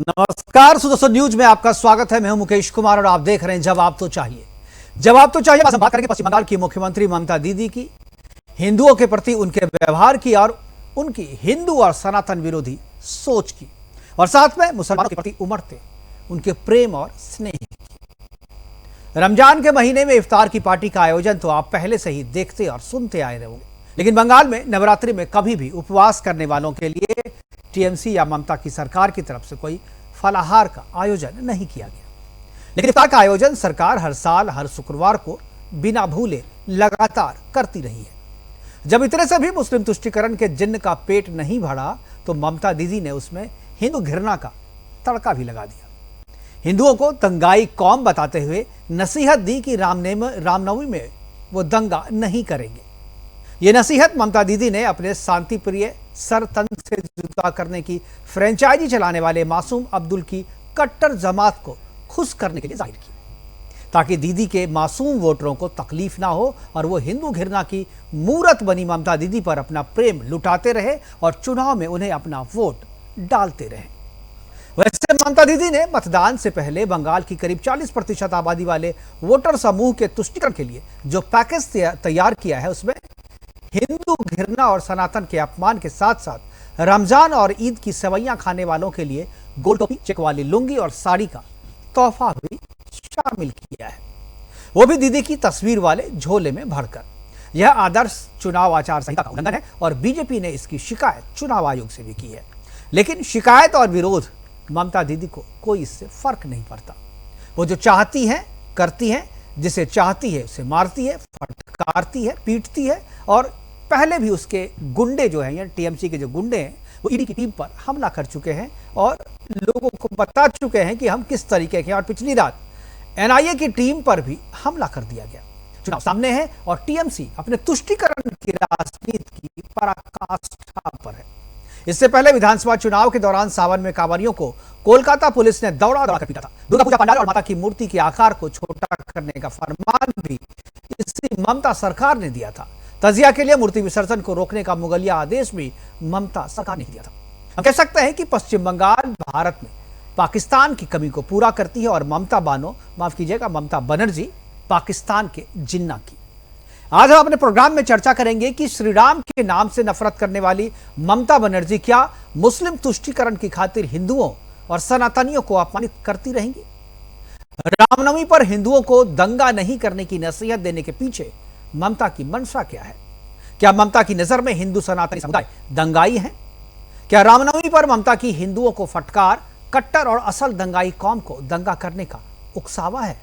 नमस्कार दोस्तों, न्यूज में आपका स्वागत है। मैं हूं मुकेश कुमार और आप देख रहे हैं जवाब तो चाहिए। जवाब तो चाहिए हम बात करेंगे पश्चिम बंगाल की मुख्यमंत्री ममता दीदी की, हिंदुओं के प्रति उनके व्यवहार की और उनकी हिंदू और सनातन विरोधी सोच की, और साथ में मुसलमानों के प्रति उमड़ते उनके प्रेम और स्नेह की। रमजान के महीने में इफ्तार की पार्टी का आयोजन तो आप पहले से ही देखते और सुनते आए रहोगे, लेकिन बंगाल में नवरात्रि में कभी भी उपवास करने वालों के लिए टीएमसी या ममता की सरकार की तरफ से कोई फलाहार का आयोजन नहीं किया गया। लेकिन इफ्तार का आयोजन सरकार हर साल हर शुक्रवार को बिना भूले लगातार करती रही है। जब इतने से भी मुस्लिम तुष्टीकरण के जिन्न का पेट नहीं भरा तो ममता दीदी ने उसमें हिंदू घृणा का तड़का भी लगा दिया। हिंदुओं को दंगाई कौम बताते हुए नसीहत दी कि रामनवमी में वो दंगा नहीं करेंगे। ये नसीहत ममता दीदी ने अपने शांति प्रिय सर तन से जुदा करने की फ्रेंचाइजी चलाने वाले मासूम अब्दुल की कट्टर जमात को खुश करने के लिए जाहिर की, ताकि दीदी के मासूम वोटरों को तकलीफ ना हो और वो हिंदू घृणा की मूरत बनी ममता दीदी पर अपना प्रेम लुटाते रहे और चुनाव में उन्हें अपना वोट डालते रहे। वैसे ममता दीदी ने मतदान से पहले बंगाल की करीब 40% आबादी वाले वोटर समूह के तुष्टीकरण के लिए जो पैकेज तैयार किया है उसमें हिंदू घृणा और सनातन के अपमान के साथ साथ रमजान और ईद की सेवैयां खाने वालों के लिए गोल टोपी, चेक वाली लुंगी और साड़ी का तोहफा भी शामिल किया है, वो भी दीदी की तस्वीर वाले झोले में भरकर। यह आदर्श चुनाव आचार संहिता का उल्लंघन है और बीजेपी ने इसकी शिकायत चुनाव आयोग से भी की है। लेकिन शिकायत और विरोध ममता दीदी को कोई इससे फर्क नहीं पड़ता। वो जो चाहती है करती है, जिसे चाहती है उसे मारती है, फटकारती है, पीटती है। और पहले भी उसके गुंडे जो हैं या टीएमसी के जो गुंडे हैं वो ईडी की टीम पर हमला कर चुके हैं और लोगों को बता चुके हैं कि हम किस तरीके के। और पिछली रात एनआईए की टीम पर भी हमला कर दिया गया। चुनाव सामने है और टीएमसी अपने तुष्टीकरण की राजनीति की पराकाष्ठा पर है। इससे पहले विधानसभा चुनाव के दौरान सावन में कांवरियों को कोलकाता पुलिस ने दौड़ा कर पीटा था। दुर्गा पूजा पंडाल और माता की मूर्ति के आकार को छोटा करने का फरमान भी इसी ममता सरकार ने दिया था। तजिया के लिए मूर्ति विसर्जन को रोकने का मुगलिया आदेश भी ममता सरकार ने दिया था। हम कह सकते हैं कि पश्चिम बंगाल भारत में पाकिस्तान की कमी को पूरा करती है और ममता बनर्जी पाकिस्तान के जिन्ना की। आज हम अपने प्रोग्राम में चर्चा करेंगे कि श्री राम के नाम से नफरत करने वाली ममता बनर्जी क्या मुस्लिम तुष्टीकरण की खातिर हिंदुओं और सनातनियों को अपमानित करती रहेंगी? रामनवमी पर हिंदुओं को दंगा नहीं करने की नसीहत देने के पीछे ममता की मंशा क्या है? क्या ममता की नजर में हिंदू सनातनी समुदाय दंगाई है? क्या रामनवमी पर ममता की हिंदुओं को फटकार कट्टर और असल दंगाई कौम को दंगा करने का उकसावा है?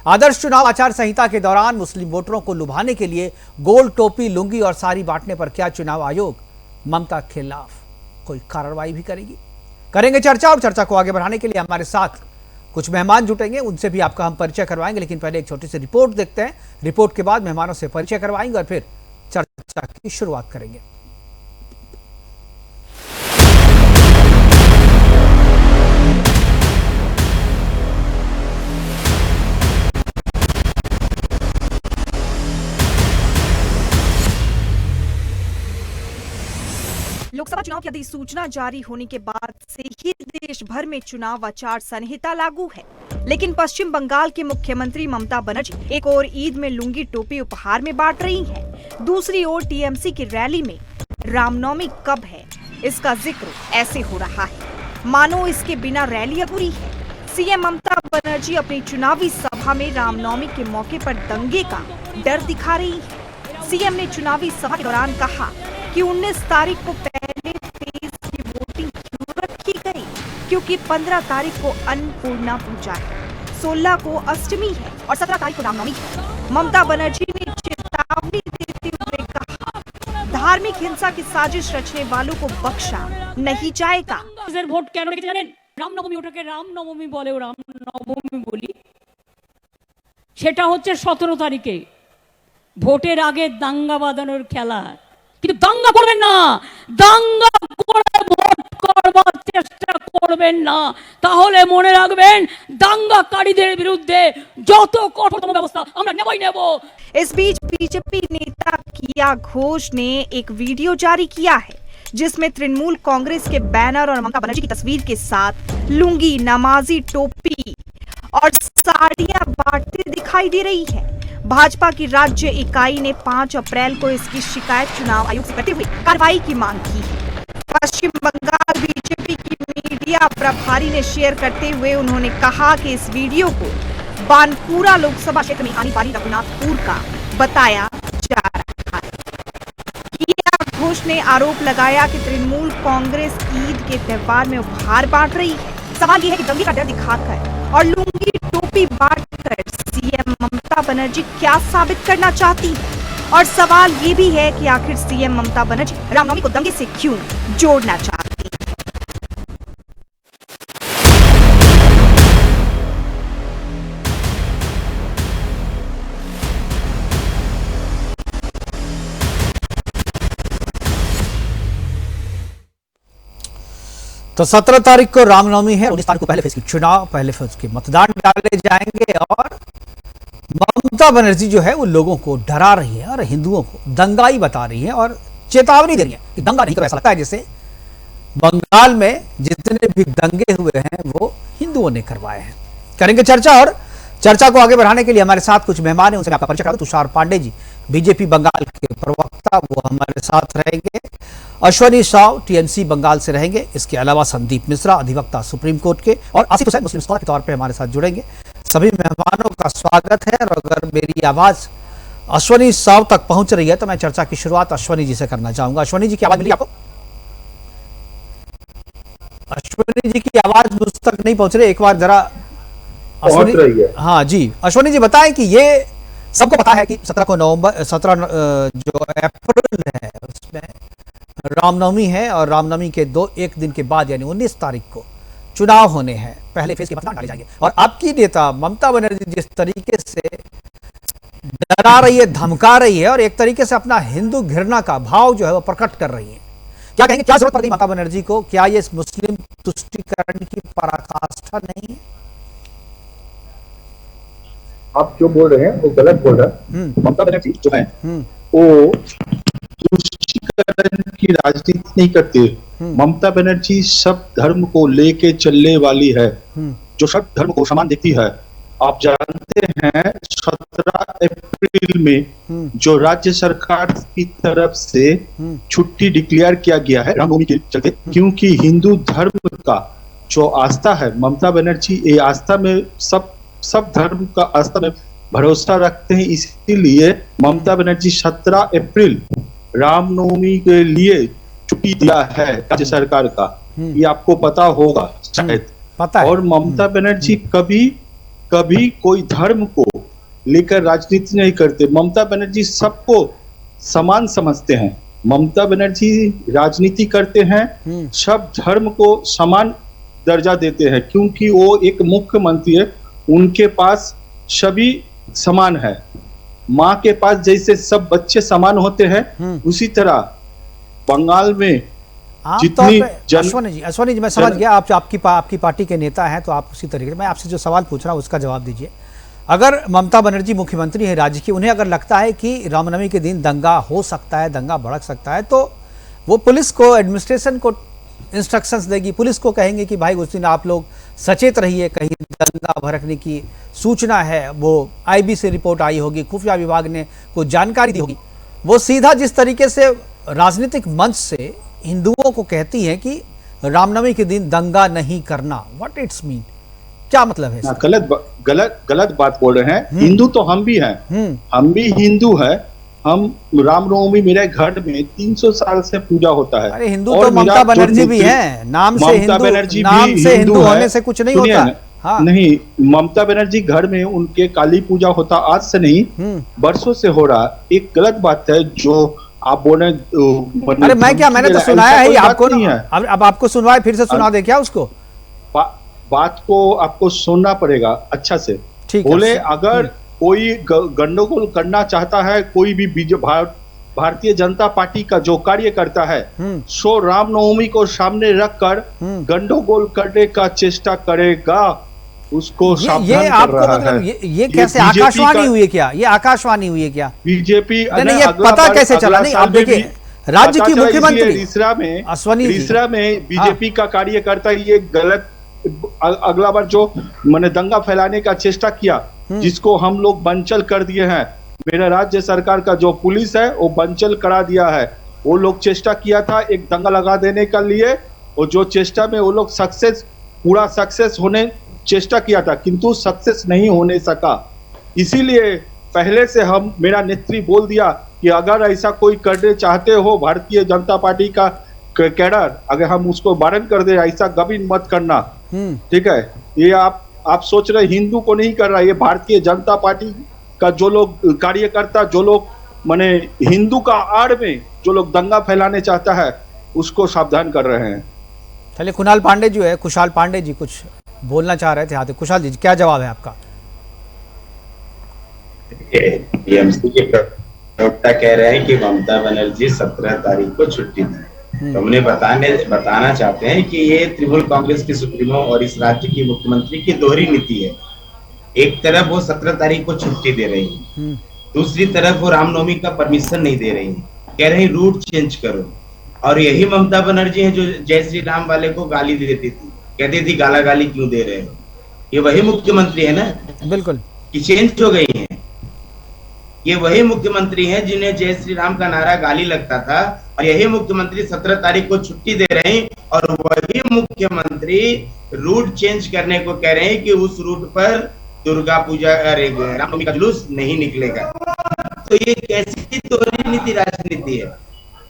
आदर्श चुनाव आचार संहिता के दौरान मुस्लिम वोटरों को लुभाने के लिए गोल टोपी, लुंगी और साड़ी बांटने पर क्या चुनाव आयोग ममता के खिलाफ कोई कार्रवाई भी करेंगे चर्चा। और चर्चा को आगे बढ़ाने के लिए हमारे साथ कुछ मेहमान जुटेंगे, उनसे भी आपका हम परिचय करवाएंगे। लेकिन पहले एक छोटी सी रिपोर्ट देखते हैं। रिपोर्ट के बाद मेहमानों से परिचय करवाएंगे और फिर चर्चा की शुरुआत करेंगे। लोकसभा चुनाव की अधिसूचना जारी होने के बाद से ही देश भर में चुनाव आचार संहिता लागू है, लेकिन पश्चिम बंगाल के मुख्यमंत्री ममता बनर्जी एक ओर ईद में लुंगी टोपी उपहार में बांट रही हैं, दूसरी ओर टीएमसी की रैली में रामनवमी कब है इसका जिक्र ऐसे हो रहा है मानो इसके बिना रैली अधूरी है। सीएम ममता बनर्जी अपनी चुनावी सभा में रामनवमी के मौके पर दंगे का डर दिखा रही है। सीएम ने चुनावी सभा के दौरान कहा कि 19 तारीख को पहले फेज की वोटिंग क्यों रखी गई, क्योंकि 15 तारीख को अन्नपूर्णा पूजा है, 16 को अष्टमी है और 17 तारीख को रामनवमी है। ममता बनर्जी ने चेतावनी देते हुए कहा, धार्मिक हिंसा की साजिश रचने वालों को बख्शा नहीं जाएगा। ভোট কেন রেখেছে জানেন? রামনবমী, ওটাকে রামনবমী বলে, ও রামনবমী বলি। সেটা হচ্ছে 17 তারিখে ভোটের আগে দাঙ্গা বাঁধানোর খেলা। কিন্তু দাঙ্গা করবেন না, দাঙ্গা করে ভোট করবার চেষ্টা করবেন না, তাহলে মনে রাখবেন দাঙ্গাকারীদের বিরুদ্ধে যত কঠোরতম ব্যবস্থা আমরা নেবই নেব। इस बीच बीजेपी नेता किया घोष ने एक वीडियो जारी किया है जिसमें तृणमूल कांग्रेस के बैनर और ममता बनर्जी की तस्वीर के साथ लुंगी, नमाजी टोपी और साड़ियां बांटते दिखाई दे रही है। भाजपा की राज्य इकाई ने 5 अप्रैल को इसकी शिकायत चुनाव आयोग से करते हुए कार्रवाई की मांग की है। पश्चिम बंगाल बीजेपी की मीडिया प्रभारी ने शेयर करते हुए उन्होंने कहा कि इस वीडियो को बानपुरा लोकसभा क्षेत्र में आने वाली रघुनाथपुर का बताया जा रहा है। किया घोष ने आरोप लगाया कि तृणमूल कांग्रेस ईद के त्योहार में उपहार बांट रही है। सवाल यह है कि दंगे का डर दिखाकर और लुंगी टोपी बांटकर सीएम ममता बनर्जी क्या साबित करना चाहती है, और सवाल ये भी है कि आखिर सीएम ममता बनर्जी रामनवमी को दंगे से क्यों जोड़ना चाहती है। तो 17 तारीख को रामनवमी है, 19 तारीख को पहले फेज की चुनाव, पहले फेज के मतदान डाले जाएंगे और ममता बनर्जी जो है वो लोगों को डरा रही है और हिंदुओं को दंगाई बता रही है और चेतावनी दे रही है कि दंगा नहीं करो। ऐसा लगता है जैसे बंगाल में जितने भी दंगे हुए हैं वो हिंदुओं ने करवाए हैं। करेंगे चर्चा, और चर्चा को आगे बढ़ाने के लिए हमारे साथ कुछ मेहमान हैं, उनसे आपका परिचय करा दूं। तुषार पांडे जी, बीजेपी बंगाल के प्रवक्ता, वो हमारे साथ रहेंगे। अश्वनी साव, टीएमसी बंगाल से रहेंगे। इसके अलावा संदीप मिश्रा, अधिवक्ता सुप्रीम कोर्ट के, और आसिफ हुसैन, मुस्लिम स्कॉलर के तौर पे हमारे साथ जुड़ेंगे। सभी मेहमानों का स्वागत है। और अगर मेरी आवाज अश्वनी साव तक पहुंच रही है तो मैं चर्चा की शुरुआत अश्वनी जी से करना चाहूंगा। अश्वनी जी की आवाज मिली आपको? अश्वनी जी की आवाज मुझ तक नहीं पहुंच रही, एक बार जरा अश्वनी। हाँ जी, अश्वनी जी बताएं कि ये सबको पता है कि 17 जो अप्रैल है उसमें रामनवमी है, और रामनवमी के एक दिन के बाद यानी 19 तारीख को चुनाव होने हैं, पहले फेज के मतदान डाले जाएंगे। और आपकी नेता ममता बनर्जी जिस तरीके से डरा रही है, धमका रही है और एक तरीके से अपना हिंदू घृणा का भाव जो है वो प्रकट कर रही है, क्या कहेंगे, क्या जरूरत पड़ गई ममता बनर्जी को? क्या ये मुस्लिम तुष्टीकरण की पराकाष्ठा नहीं है? आप जो बोल रहे हैं वो गलत बोल रहे हैं। ममता बनर्जी जो है वो तुष्टीकरण की राजनीति नहीं करती। ममता बनर्जी सब धर्म को लेके चलने वाली है, जो सब धर्म को समान देखती है। आप जानते हैं 17 अप्रैल में जो राज्य सरकार की तरफ से छुट्टी डिक्लेयर किया गया है रामनवमी के चलते, क्योंकि हिंदू धर्म का जो आस्था है, ममता बनर्जी ये आस्था में सब धर्म का आस्था में भरोसा रखते हैं। इसीलिए ममता बनर्जी 17 अप्रैल रामनवमी के लिए छुट्टी दिया है राज्य सरकार का, ये आपको पता होगा शायद। पता है। और ममता बनर्जी कभी कोई धर्म को लेकर राजनीति नहीं करते। ममता बनर्जी सबको समान समझते हैं। ममता बनर्जी राजनीति करते हैं, सब धर्म को समान दर्जा देते हैं, क्योंकि वो एक मुख्यमंत्री है, उनके पास सभी समान है। माँ के पास जैसे सब बच्चे समान होते हैं, उसी तरह बंगाल में जितनी अश्वनी जी मैं समझ गया, आप आपकी पार्टी के नेता हैं तो आप उसी तरीके से, मैं आपसे जो सवाल पूछ रहा हूं उसका जवाब दीजिए। अगर ममता बनर्जी मुख्यमंत्री है राज्य की, उन्हें अगर लगता है कि रामनवमी के दिन दंगा हो सकता है, दंगा भड़क सकता है, तो वो पुलिस को, एडमिनिस्ट्रेशन को इंस्ट्रक्शंस देगी, पुलिस को कहेंगे कि भाई उस दिन आप लोग सचेत रहिए, कहीं दंगा भड़कने की सूचना है, वो आईबी से रिपोर्ट आई होगी, खुफिया विभाग ने कुछ जानकारी दी होगी। वो सीधा जिस तरीके से राजनीतिक मंच से हिंदुओं को कहती है कि रामनवमी के दिन दंगा नहीं करना, व्हाट इट्स मीन, क्या मतलब है? गलत बात बोल रहे हैं। हिंदू तो हम भी हैं, हम भी हिंदू हैं। हम रामनवमी मेरे घर में 300 साल से पूजा होता है। अरे हिंदू तो ममता बनर्जी भी है, नाम से हिंदू होने से कुछ नहीं होता। हाँ। नहीं, ममता बनर्जी घर में उनके काली पूजा होता आज से नहीं, वर्षों से हो रहा। एक गलत बात है जो आप बोले। अरे मैंने तो सुनाया है आपको, अब आपको सुनवाए, फिर से सुना दे क्या उसको? बात को आपको सुनना पड़ेगा अच्छा से। बोले अगर कोई गंडगोल करना चाहता है, कोई भी भारतीय जनता पार्टी का जो कार्य करता है, सो रामनवमी को सामने रखकर गंडगोल करने का चेष्टा करेगा, उसको सावधान कर रहा है। ये कैसे आकाशवाणी हुई है क्या? ये आकाशवाणी हुई है क्या? बीजेपी नहीं, ये पता कैसे चला? नहीं, आप देखिए, राज्य की मुख्यमंत्री रीसरा में बीजेपी का कार्यकर्ता ये गलत अगला बार जो मैंने दंगा फैलाने का चेष्टा किया, जिसको हम लोग बंचल कर दिए हैं। मेरा राज्य सरकार का जो पुलिस है वो बंचल करा दिया है। वो लोग चेष्टा किया था एक दंगा लगा देने के लिए, और जो चेष्टा में वो लोग पूरा सक्सेस होने चेष्टा किया था, किंतु सक्सेस नहीं होने सका। इसीलिए पहले से मेरा नेत्री बोल दिया कि अगर ऐसा कोई करने चाहते हो भारतीय जनता पार्टी का कैडर, अगर हम उसको वारन कर दे, ऐसा कभी मत करना, ठीक है। ये आप सोच रहे हिंदू को नहीं कर रहा, ये भारतीय जनता पार्टी का जो लोग कार्यकर्ता, जो लोग माने हिंदू का आड़ में जो लोग दंगा फैलाने चाहता है, उसको सावधान कर रहे हैं। चलिए, कुणाल पांडे जो है, कुशाल पांडे जी कुछ बोलना चाह रहे थे। हाँ, कुशाल जी क्या जवाब है आपका? टीएमसी के प्रवक्ता कह रहे हैं कि ममता बनर्जी 17 तारीख को छुट्टी दी। तो हमने बताना चाहते हैं कि ये तृणमूल कांग्रेस के सुप्रीमो और इस राज्य की मुख्यमंत्री की दोहरी नीति है। एक तरफ वो 17 तारीख को छुट्टी दे रही है, दूसरी तरफ वो रामनवमी का परमिशन नहीं दे रही है, कह रही रूट चेंज करो। और यही ममता बनर्जी है जो जय श्री राम वाले को गाली देती थी, कहती थी गाला गाली क्यों दे रहे हो। ये वही मुख्यमंत्री है ना, बिल्कुल, कि चेंज हो गई है। ये वही मुख्यमंत्री हैं जिन्हें जय श्री राम का नारा गाली लगता था, और यही मुख्यमंत्री 17 तारीख को छुट्टी दे रहे हैं, और वही मुख्यमंत्री रूट चेंज करने को कह रहे हैं कि उस रूट पर दुर्गा पूजा रामनवमी का जुलूस नहीं निकलेगा। तो ये कैसी दोहरी नीति राजनीति है।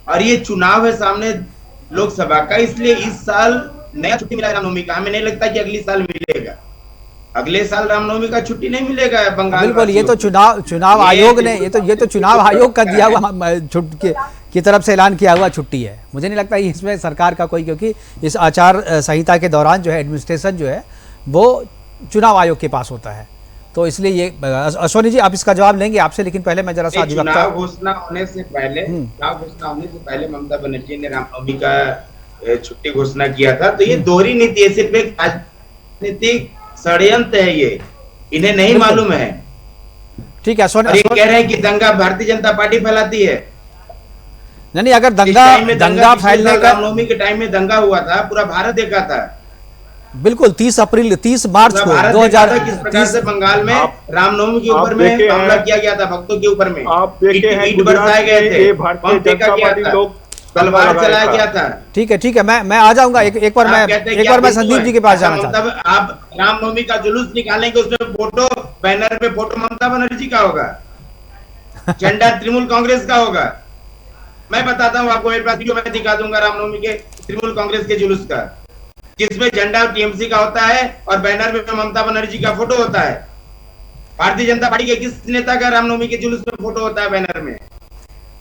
और ये चुनाव है सामने लोकसभा का, इसलिए इस साल नया छुट्टी मिला रामनवमी का। हमें नहीं लगता कि अगले साल मिलेगा, अगले साल रामनवमी का छुट्टी नहीं मिलेगा बंगाल। बिल्कुल, ये तो चुनाव आयोग ने ये तो चुनाव आयोग का दिया हुआ छुट्टी की तरफ से ऐलान किया हुआ छुट्टी है। मुझे नहीं लगता इसमें सरकार का कोई, क्योंकि इस आचार संहिता के दौरान जो है एडमिनिस्ट्रेशन जो है वो चुनाव आयोग के पास होता है, तो इसलिए ये अश्वनी जी आप इसका जवाब लेंगे आपसे, लेकिन पहले मैं जरा सा चुनाव घोषणा होने से पहले ममता बनर्जी ने रामनवमी का छुट्टी घोषणा किया था। तो ये दोहरी नीति है, सिर्फ एक राजनीतिक षड्यंत्र है, ये इन्हें नहीं मालूम है। ठीक है, ये कह रहे हैं कि दंगा भारतीय जनता पार्टी फैलाती है। नहीं, अगर दंगा फैलने का रामनवमी के टाइम में दंगा हुआ था, पूरा भारत देखा था। बिल्कुल, 30 मार्च को 2000 किस प्रकार से बंगाल में रामनवमी के ऊपर में हमला किया गया था, भक्तों के ऊपर में आप देखे हैं ईंट बरसाए गए थे, भारतीय जनता पार्टी लोग तलवार चलाया गया था। ठीक है, मैं आ जाऊंगा एक बार मैं संदीप जी के पास जाना चाहता हूं। आप रामनवमी का जुलूस निकालेंगे, उसमें फोटो, बैनर पे फोटो ममता बनर्जी का होगा, झंडा तृणमूल कांग्रेस का होगा। मैं बताता हूँ आपको, मेरे पास वीडियो मैं दिखा दूंगा रामनवमी के तृणमूल कांग्रेस के जुलूस का, जिसमें झंडा टीएमसी का होता है और बैनर में ममता बनर्जी का फोटो होता है। भारतीय जनता पार्टी के किस नेता का रामनवमी के जुलूस में फोटो होता है बैनर में?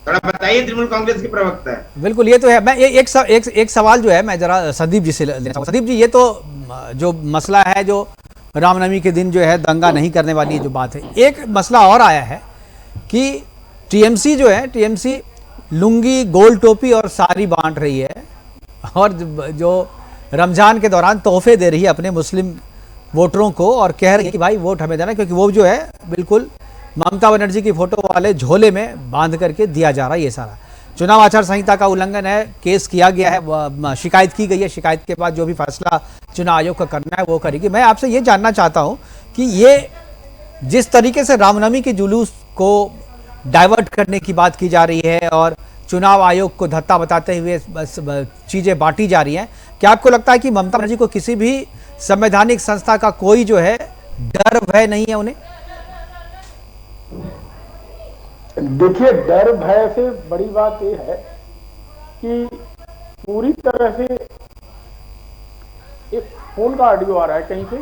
थोड़ा बताइए तृणमूल कांग्रेस के प्रवक्ता है। बिल्कुल, ये तो है। मैं एक सवाल जो है मैं जरा संदीप जी से लेना चाहूँगा। संदीप जी, ये तो जो मसला है, जो रामनवमी के दिन जो है दंगा नहीं करने वाली जो बात है, एक मसला और आया है कि टीएमसी जो है, टीएमसी लुंगी, गोल टोपी और साड़ी बांट रही है, और जो रमजान के दौरान तोहफे दे रही है अपने मुस्लिम वोटरों को, और कह रही है कि भाई वोट हमें देना, क्योंकि वो जो है बिल्कुल ममता बनर्जी की फोटो वाले झोले में बांध करके दिया जा रहा है। ये सारा चुनाव आचार संहिता का उल्लंघन है, केस किया गया है, शिकायत की गई है। शिकायत के बाद जो भी फैसला चुनाव आयोग का करना है वो करेगी। मैं आपसे ये जानना चाहता हूँ कि ये जिस तरीके से रामनवमी के जुलूस को डाइवर्ट करने की बात की जा रही है और चुनाव आयोग को धत्ता बताते हुए चीज़ें बांटी जा रही हैं, क्या आपको लगता है कि ममता बनर्जी को किसी भी संवैधानिक संस्था का कोई जो है डर भय नहीं है उन्हें? देखिए, डर भय से बड़ी बात यह है कि पूरी तरह से एक फोन का ऑडियो आ रहा है कहीं से।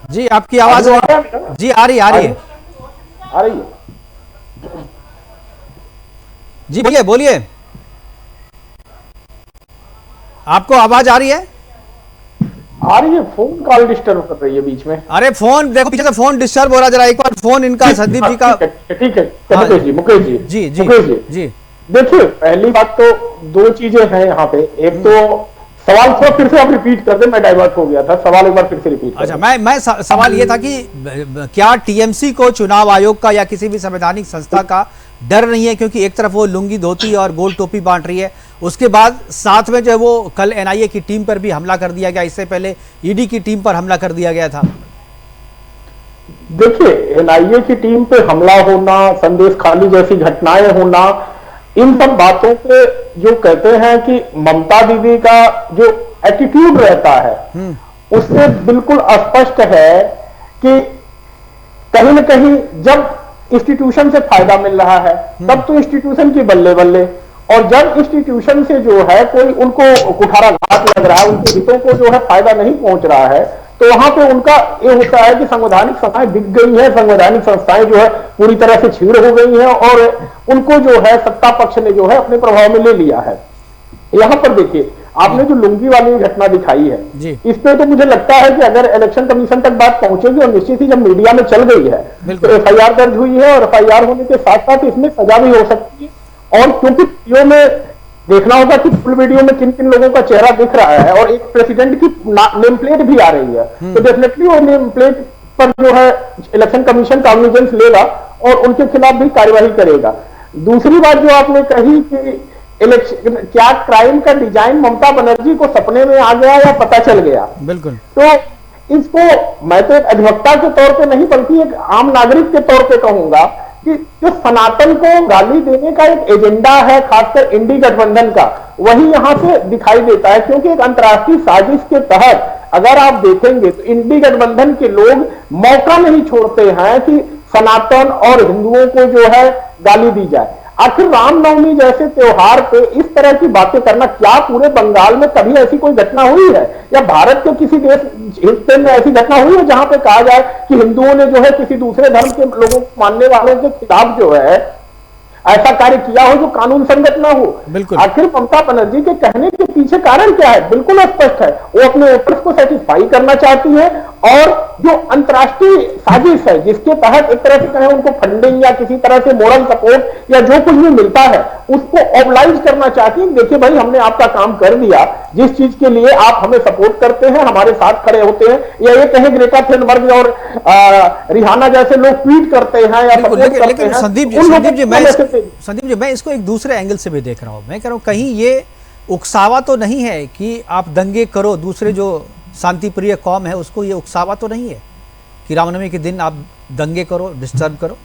जी, आपकी आवाज जी आ रही है जी, बोलिए, आपको आवाज आ रही है? फोन कॉल डिस्टर्ब कर रही है बीच में। अरे फोन देखो, पीछे से फोन डिस्टर्ब हो रहा, जरा एक बार फोन इनका संदीप जी का। ठीक है मुकेश जी। जी देखिए, पहली बात तो दो चीजें हैं यहाँ पे। एक तो सवाल थोड़ा फिर से आप रिपीट कर दे, मैं डाइवर्ट हो गया था, सवाल एक बार फिर से रिपीट कर अच्छा, मैं सवाल ये था कि क्या टीएमसी को चुनाव आयोग का या किसी भी संवैधानिक संस्था का डर नहीं है, क्योंकि एक तरफ वो लुंगी धोती और गोल टोपी बांट रही है, उसके बाद साथ में जो है वो कल एनआईए की टीम पर भी हमला कर दिया गया, इससे पहले ईडी की टीम पर हमला कर दिया गया था। देखिए, एनआईए की टीम पे हमला होना, संदेश खाली जैसी घटनाएं होना, इन सब बातों पे जो कहते हैं कि ममता दीदी का जो एटीट्यूड रहता है उससे बिल्कुल स्पष्ट है कि कहीं न कहीं जब इंस्टीट्यूशन से फायदा मिल रहा है तब तो इंस्टीट्यूशन की बल्ले बल्ले, और जब इंस्टीट्यूशन से जो है कोई उनको कुठाराघात लग रहा है, उनके हितों को जो है फायदा नहीं पहुंच रहा है, तो वहां पे उनका ये होता है कि संवैधानिक संस्थाएं बिक गई है, संवैधानिक संस्थाएं जो है पूरी तरह से छीड़ हो गई हैं और उनको जो है सत्ता पक्ष ने जो है अपने प्रभाव में ले लिया है। यहां पर देखिए, आपने जो लुंगी वाली घटना दिखाई है, इस पे तो मुझे लगता है कि अगर इलेक्शन कमीशन तक बात पहुंचेगी और निश्चित ही जब मीडिया में चल गई है तो एफआईआर दर्ज हुई है, और एफआईआर होने के साथ साथ इसमें सजा भी हो सकती है। और क्योंकि वीडियो में देखना होगा कि फुल वीडियो में किन किन लोगों का चेहरा दिख रहा है और एक प्रेसिडेंट की नेम प्लेट भी आ रही है, तो डेफिनेटली वो नेम प्लेट पर जो है इलेक्शन कमीशन कॉग्निजेंस लेगा और उनके खिलाफ भी कार्यवाही करेगा। दूसरी बात जो आपने कही कि इलेक्शन क्या क्राइम का डिजाइन ममता बनर्जी को सपने में आ गया या पता चल गया, बिल्कुल, तो इसको मैं तो एक अधिवक्ता के तौर पे नहीं बल्कि एक आम नागरिक के तौर पे कहूंगा कि जो सनातन को गाली देने का एक एजेंडा है, खासकर इंडी गठबंधन का, वही यहां से दिखाई देता है। क्योंकि एक अंतर्राष्ट्रीय साजिश के तहत अगर आप देखेंगे तो इंडी गठबंधन के लोग मौका नहीं छोड़ते हैं कि सनातन और हिंदुओं को जो है गाली दी जाए। आखिर रामनवमी जैसे त्योहार पे इस तरह की बातें करना, क्या पूरे बंगाल में कभी ऐसी कोई घटना हुई है या भारत के किसी देश हिस्से में ऐसी घटना हुई है जहां पे कहा जाए कि हिंदुओं ने जो है किसी दूसरे धर्म के लोगों को मानने वालों के खिलाफ जो है ऐसा कार्य किया हो जो कानून संगत ना हो? बिल्कुल। आखिर ममता बनर्जी के कहने के पीछे कारण क्या है? बिल्कुल स्पष्ट है, वो अपने वोटर्स को सेटिस्फाई करना चाहती है और जो अंतर्राष्ट्रीय साजिश है जिसके तहत एक तरह से कहें उनको फंडिंग या किसी तरह से मोरल सपोर्ट या जो कुछ भी मिलता है उसको ऑबलाइज करना चाहती है। देखिए भाई, हमने आपका काम कर दिया, जिस चीज के लिए आप हमें सपोर्ट करते हैं, हमारे साथ खड़े होते हैं, या ये कहें ग्रेटा थुनबर्ग और रिहाना जैसे लोग ट्वीट करते हैं या सपोर्ट करते हैं। संदीप जी, मैं इसको एक दूसरे एंगल से भी देख रहा हूं। मैं कह रहा हूं कहीं ये उकसावा तो नहीं है कि आप दंगे करो, दूसरे जो शांति प्रिय कौम है उसको ये उकसावा तो नहीं है कि रामनवमी के दिन आप दंगे करो, डिस्टर्ब करो?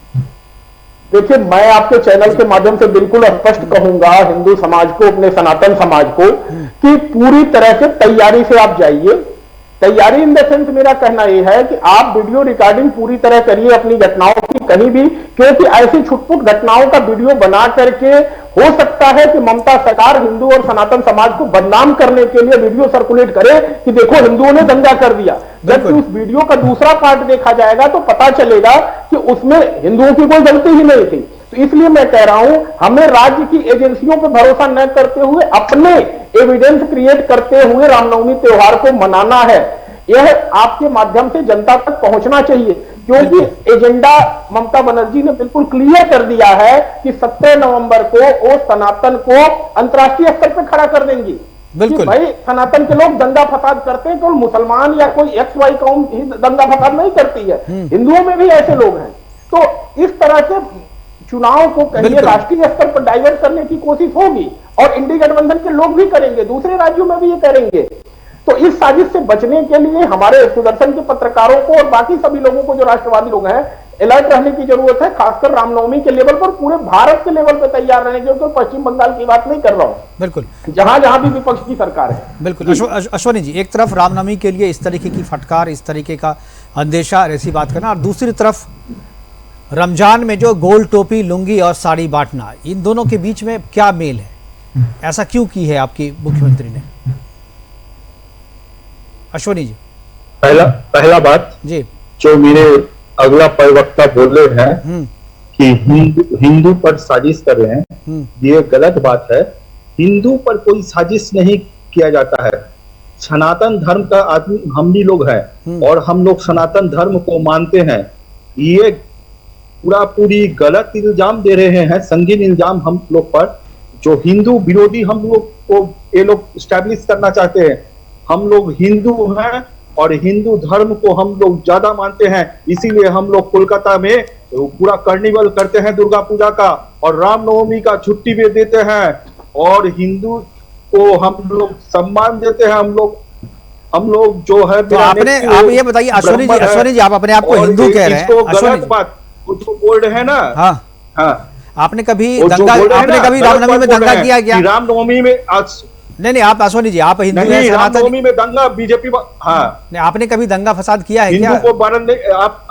देखिए, मैं आपके चैनल के माध्यम से बिल्कुल स्पष्ट कहूंगा हिंदू समाज को, अपने सनातन समाज को, कि पूरी तरह से तैयारी से आप जाइए। तैयारी इन द सेंस मेरा कहना यह है कि आप वीडियो रिकॉर्डिंग पूरी तरह करिए अपनी घटनाओं की कहीं भी, क्योंकि ऐसी छुटपुट घटनाओं का वीडियो बना करके हो सकता है कि ममता सरकार हिंदू और सनातन समाज को बदनाम करने के लिए वीडियो सर्कुलेट करे कि देखो हिंदुओं ने दंगा कर दिया। जबकि उस वीडियो का दूसरा पार्ट देखा जाएगा तो पता चलेगा कि उसमें हिंदुओं की कोई गलती ही नहीं थी। तो इसलिए मैं कह रहा हूं, हमें राज्य की एजेंसियों पर भरोसा न करते हुए अपने एविडेंस क्रिएट करते हुए रामनवमी त्योहार को मनाना है। यह आपके माध्यम से जनता तक पहुंचना चाहिए, क्योंकि एजेंडा ममता बनर्जी ने बिल्कुल क्लियर कर दिया है कि 17 नवंबर को वो सनातन को अंतर्राष्ट्रीय स्तर पर खड़ा कर देंगी। बिल्कुल भाई, सनातन के लोग दंगा फसाद करते हैं, केवल मुसलमान या कोई XY कौम ही दंगा फसाद नहीं करती है, हिंदुओं में भी ऐसे लोग हैं। तो इस तरह से चुनाव को कहिए राष्ट्रीय स्तर पर डाइवर्ट करने की कोशिश होगी और इंडी गठबंधन के लोग भी करेंगे, दूसरे राज्यों में भी ये करेंगे। तो इस साजिश से बचने के लिए हमारे सुदर्शन के पत्रकारों को और बाकी सभी लोगों को, जो राष्ट्रवादी लोग हैं, अलर्ट रहने की जरूरत है, खासकर रामनवमी के लेवल पर, पूरे भारत के लेवल पर तैयार रहने की। तो पश्चिम बंगाल की बात नहीं कर रहा हूं, बिल्कुल जहां जहां भी विपक्ष की सरकार है। बिल्कुल। अश्वनी जी, एक तरफ रामनवमी के लिए इस तरीके की फटकार, इस तरीके का अंदेशा, ऐसी बात करना, और दूसरी तरफ रमजान में जो गोल टोपी, लुंगी और साड़ी बांटना, इन दोनों के बीच में क्या मेल है? ऐसा क्यों की है आपकी मुख्यमंत्री ने? अश्वनी जी, पहला बात जी, जो मेरे अगला प्रवक्ता बोले हैं कि हिंदू पर साजिश कर रहे हैं, ये गलत बात है। हिंदू पर कोई साजिश नहीं किया जाता है। सनातन धर्म का आदमी हम भी लोग हैं और हम लोग सनातन धर्म को मानते हैं। ये पूरी गलत इल्जाम दे रहे हैं, संगीन इल्जाम हम लोग पर। जो हिंदू विरोधी हम लोग को ये लोग स्टैब्लिश करना चाहते हैं। हम लोग हिंदू हैं और हिंदू धर्म को हम लोग ज्यादा मानते हैं, इसीलिए हम लोग कोलकाता में पूरा कार्निवल करते हैं दुर्गा पूजा का, और रामनवमी का छुट्टी भी देते हैं, और हिंदू को हम लोग सम्मान देते हैं। हम लोग जो है, तो आपने, आप ये बताइए अश्वनी जी आप अपने आप को हिंदू कह रहे हैं, गलत बात जो बोल रहे हैं ना। हाँ हाँ, आपने कभी रामनवमी में दंगा किया क्या? रामनवमी में आज नहीं, आप अश्वनी जी आप हिंदू हैं, रामनवमी में दंगा बीजेपी, हाँ नहीं, आपने कभी दंगा फसाद किया है क्या? हिंदू को बारण नहीं,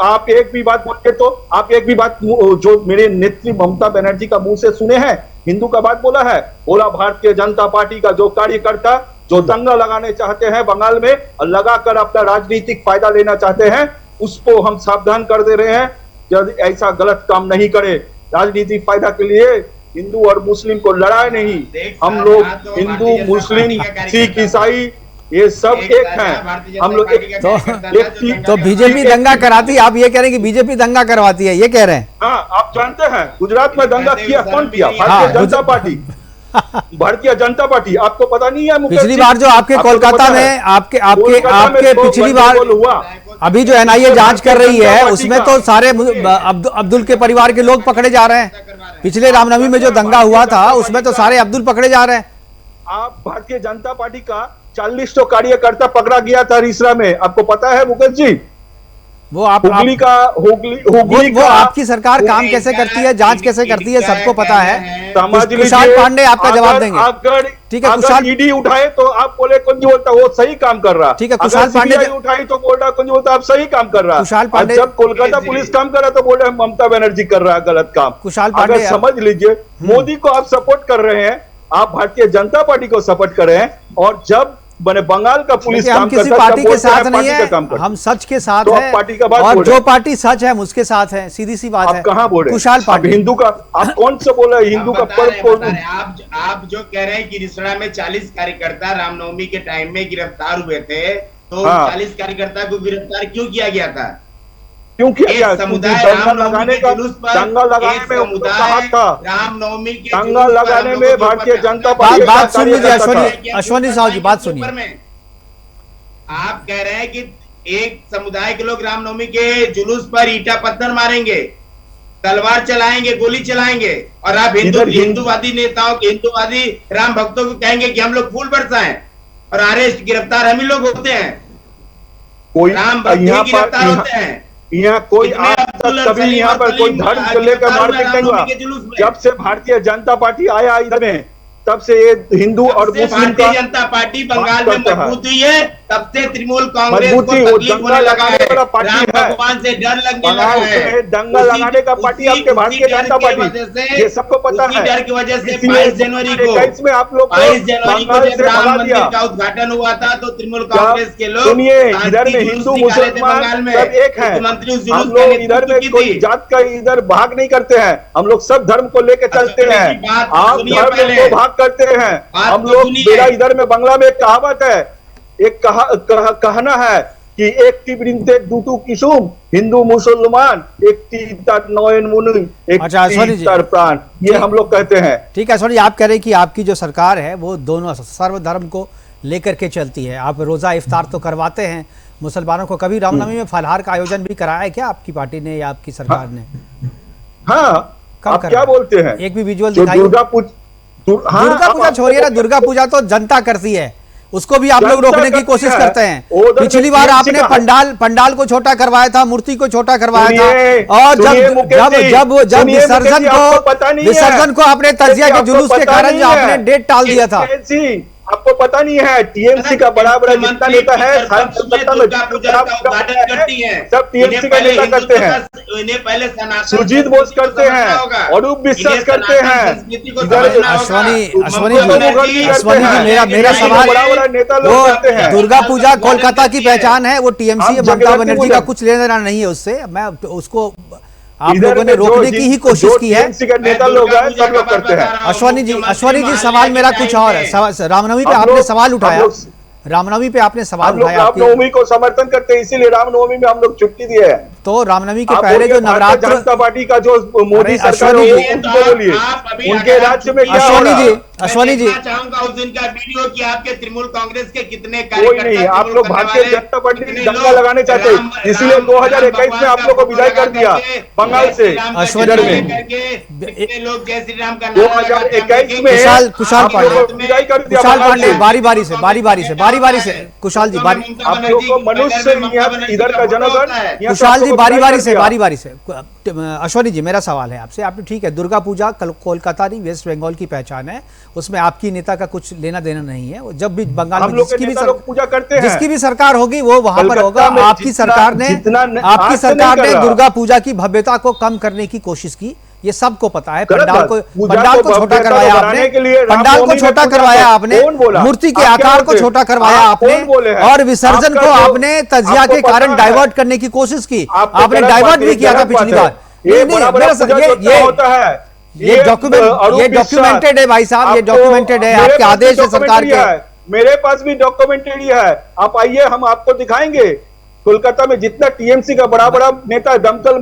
आप एक भी बात बोले तो आप एक भी बात जो मेरे नेत्री ममता बनर्जी का मुंह से सुने हैं, हिंदू का बात बोला है? बोला भारतीय जनता पार्टी का जो कार्यकर्ता जो दंगा लगाने चाहते हैं बंगाल में और लगाकर अपना राजनीतिक फायदा लेना चाहते हैं, उसको हम सावधान कर दे रहे हैं, यदि ऐसा गलत काम नहीं करे। राजनीतिक फायदा के लिए हिंदू और मुस्लिम को लड़ाए नहीं, हम लोग हिंदू मुस्लिम सिख ईसाई ये सब एक हैं। हम लोग तो बीजेपी दंगा कराती है, आप ये कह रहे हैं कि बीजेपी दंगा करवाती है, ये कह रहे हैं? हाँ, आप जानते हैं गुजरात में दंगा किया कौन किया? भारतीय जनता पार्टी। भारतीय जनता पार्टी, आपको पता नहीं है? पिछली बार जो आपके कोलकाता में आपके पिछली बार हुआ, अभी जो एनआईए जांच कर रही है उसमें तो सारे अब्दुल के परिवार के लोग पकड़े जा रहे हैं। पिछले रामनवमी में जो दंगा हुआ था उसमें तो सारे अब्दुल पकड़े जा रहे हैं। आप भारतीय जनता पार्टी का 40 तो कार्यकर्ता पकड़ा गया था रिसरा में, आपको पता है मुकेश जी? वो हुगली वो आपकी सरकार काम कैसे करती है, जांच कैसे करती है, सबको पता है। कुशाल पांडे आपका जवाब देंगे, ठीक है? कुशाल ईडी उठाए तो आप बोले कौन जी बोलता वो सही काम कर रहा, ठीक है? कुशाल पांडे उठाई तो बोल रहा कौन जी बोलता आप सही काम कर रहा। कुशाल पांडे जब कोलकाता पुलिस काम कर रहा तो बोल रहे ममता बनर्जी कर रहा है गलत काम। कुशाल पांडे समझ लीजिए, मोदी को आप सपोर्ट कर रहे हैं, आप भारतीय जनता पार्टी को सपोर्ट कर रहे हैं, और जब बने बंगाल का पुलिस हम किसी पार्टी के साथ नहीं है, हम सच के साथ है, और जो पार्टी सच है हम उसके साथ है, सीधी सी बात है। कहाँ बोल रहे? कुशाल पांडे हिंदू का आप कौन सा बोला? हिंदू का पर्व आप जो कह रहे हैं कि रिसड़ा में 40 कार्यकर्ता रामनवमी के टाइम में गिरफ्तार हुए थे, तो 40 कार्यकर्ता को गिरफ्तार क्यों किया गया था? क्यों किया गया? समुदाय लगाने का दंगा लगाने में कहा था, रामनवमी के दंगा लगाने में भारतीय जनता पार्टी। बात सुन लीजिए अश्वनी साहु जी, बात सुनिए। आप कह रहे हैं कि एक समुदाय के लोग रामनवमी के जुलूस पर ईटा पत्थर मारेंगे, तलवार चलाएंगे, गोली चलाएंगे, और आप हिंदूवादी नेताओं के, हिंदूवादी राम भक्तों को कहेंगे कि हम लोग फूल बरसाएं और अरेस्ट गिरफ्तार हम ही लोग होते हैं, कोई राम भक्त गिरफ्तार होते हैं। यहाँ कोई कभी यहाँ पर कोई धर्म को लेकर मारपीट नहीं हुआ। जब से भारतीय जनता पार्टी आया इधर में, तब से ये हिंदू और मुस्लिम का जनता पार्टी बंगाल में मजबूत हुई है, तब से तृणमूल कांग्रेस को तकलीफ होने लगा है, राम भगवान से डर लगने लगा है। दंगा लगाने का पार्टी आपके भारतीय जनता पार्टी, ये सबको पता है। डर की वजह से 22 जनवरी को आप लोग 22 जनवरी को जब राम मंदिर का उद्घाटन हुआ था तो तृणमूल कांग्रेस के लोग सुनिए, इधर में हिंदू मुसलमान सब एक है। हम लोग इधर में कोई जात का इधर भाग नहीं करते हैं, हम लोग सब धर्म को लेकर चलते हैं। आप धर्म को भाग करते हैं, हम लोग। मेरा इधर में बांग्ला में एक कहावत है, एक कहना है कि एक टिबरिंते दूतू किसुम, हिंदू मुसलमान एक तीतर नयन मुनि, एक तीतर प्राण, ये हम लोग कहते हैं। ठीक है सोनी, आप कह रहे हैं कि आपकी जो सरकार है वो दोनों सर्वधर्म को लेकर के चलती है। आप रोजा इफ्तार तो करवाते हैं मुसलमानों को, कभी रामनवमी में फलहार का आयोजन भी कराया है क्या आपकी पार्टी ने या आपकी सरकार ने? हाँ, आप क्या बोलते हैं? एक भी विजुअल दिखाइए। दुर्गा पूजा छोड़िए ना, दुर्गा पूजा तो जनता करती है, उसको भी आप लोग रोकने की कोशिश करते हैं। पिछली बार आपने पंडाल को छोटा करवाया था, मूर्ति को छोटा करवाया था, और जब विसर्जन को आपने तजिया के जुलूस के कारण जो आपने डेट टाल दिया था। आपको पता नहीं है, टीएमसी का बड़ा बड़ा जितना नेता है सब टीएमसी का नेता करते हैं, सुजीत बोस करते हैं, अरूप विश्वास करते हैं। अश्वनी जी, मेरा सवाल, वो दुर्गा पूजा कोलकाता की पहचान है, वो टीएमसी ममता बनर्जी का कुछ लेना देना नहीं है उससे। मैं उसको आप लोगों ने रोकने की ही कोशिश की है। नेता लोग हैं, सब लोग करते हैं। अश्वनी जी सवाल मेरा कुछ और है। रामनवमी पे आपने सवाल उठाया, रामनवमी पे आपने सवाल उठाया, रामनवमी को समर्थन करते हैं, इसीलिए रामनवमी में हम लोग छुट्टी दिए हैं। तो रामनवमी के आप पहले बोलिए जो भारतीय नवरात्र, जनता पार्टी का जो मोदी अरे सरकार है अश्वनी जी, उनको बोलिए उनके राज्य में क्या हो अश्वनी रहा जी, है? अश्वनी जी, मैं चाहूंगा उस दिन का वीडियो कि आपके तृणमूल कांग्रेस के कितने कोई कार्यकर्ता नहीं, आप तृणमूल लोग करने भारतीय वाले, जनता पार्टी कितने की दंगा लोग लगाने चाहते राम- हैं, इसलिए राम- 2021 में राम आप लोग को भगवान विदाई का कर दिया करके, बंगाल जय से श्री राम का अश्वनी इधर जी, में। करके कितने लोग जय श्री राम का नारा लगाते हैं, हम 2021 में देखेंगे। कुशाल आप पांडे, लोगों को विदाई कर दिया कुशाल बंगाल पांडे, से। बारी बारी से कुशाल जी, बारी, आप लोगों को मनुष्य इधर का जनगण यहाँ से कुशाल आप जी, लोगों को विदाई कर दिया। बारी से अश्वनी जी, मेरा सवाल है आपसे। आपने ठीक है, दुर्गा पूजा कोलकाता नहीं वेस्ट बंगाल की पहचान है, उसमें आपकी नेता का कुछ लेना देना नहीं है। वो जब भी बंगाल हम में लोग के नेता लोग पूजा करते हैं, जिसकी भी सरकार होगी वो वहां पर होगा। कलकत्ता में आपकी सरकार ने आज से नहीं कर रहा। दुर्गा पूजा की भव्यता को कम करने की कोशिश की, ये सबको पता है। गलत पंडाल बात। को पूजा को छोटा भव्यता करवाया बढ़ाने आपने, के लिए पंडाल को रामनवमी छोटा में पूजा करवाया को आपने, कौन बोला? मूर्ति के आप क्या आकार को बोलते? छोटा करवाया आप आपने, कौन बोले हैं? और विसर्जन आपका को जो- आपने तजिया आपको के पता कारण है। डाइवर्ट करने की कोशिश की। आपको आपने गलत डाइवर्ट बात भी है, किया था गलत पिछली बात बार। है। ये बड़ा बड़ा पूजा होता है, ये डॉक्यूमेंटेड है भाई साहब, ये डॉक्यूमेंटेड है, आपके आदेश है सरकार के। मेरे पास भी डॉक्यूमेंटेरी है, आप आइए हम आपको दिखाएंगे। कोलकाता में जितना टीएमसी का बड़ा बड़ा नेता, दमकल